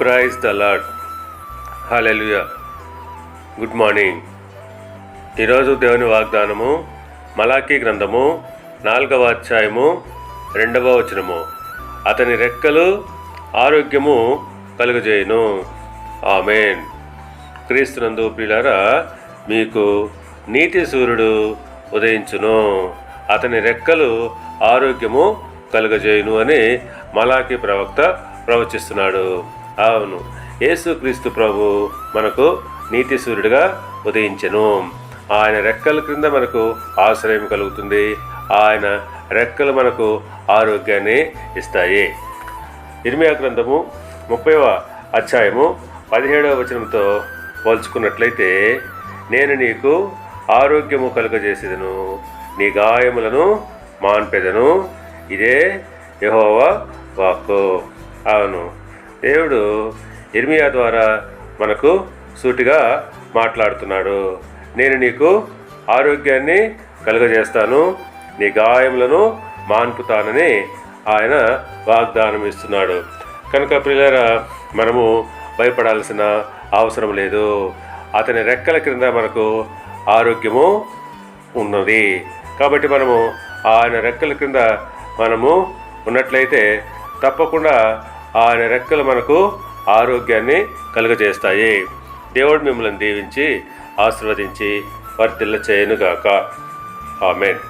Praise the Lord. Hallelujah. Good morning. ఈరోజు దేవుని వాగ్దానము మలాకీ గ్రంథము 4వ అధ్యాయము 2వ వచనము. అతని రెక్కలు ఆరోగ్యము కలుగజేయును. ఆమేన్. క్రీస్తునందు ప్రియులారా, మీకు నీతి సూర్యుడు ఉదయించును, అతని రెక్కలు ఆరోగ్యము కలుగజేయును అని మలాకీ ప్రవక్త ప్రవచిస్తున్నాడు. అవును, యేసుక్రీస్తు ప్రభు మనకు నీతి సూర్యుడిగా ఉదయించెను. ఆయన రెక్కల క్రింద మనకు ఆశ్రయం కలుగుతుంది. ఆయన రెక్కలు మనకు ఆరోగ్యాన్ని ఇస్తాయి. ఇర్మియా గ్రంథము 30వ అధ్యాయము 17వ వచనంతో పోల్చుకున్నట్లయితే, నేను నీకు ఆరోగ్యము కలుగజేసేదను, నీ గాయములను మాన్పెదను, ఇదే యెహోవా వాక్కు. అవును, దేవుడు ఇర్మియా ద్వారా మనకు సూటిగా మాట్లాడుతున్నాడు. నేను నీకు ఆరోగ్యాన్ని కలుగజేస్తాను, నీ గాయములను మాన్పుతానని ఆయన వాగ్దానం ఇస్తున్నాడు. కనుక ప్రియులారా, మనము భయపడాల్సిన అవసరం లేదు. అతని రెక్కల క్రింద మనకు ఆరోగ్యము ఉన్నది. కాబట్టి మనము ఆయన రెక్కల క్రింద మనము ఉన్నట్లయితే తప్పకుండా ఆయన రెక్కలు మనకు ఆరోగ్యాన్ని కలుగజేస్తాయి. దేవుడు మిమ్మల్ని దీవించి ఆశీర్వదించి వర్ధిల్ల చేయనుగాక. ఆమేన్.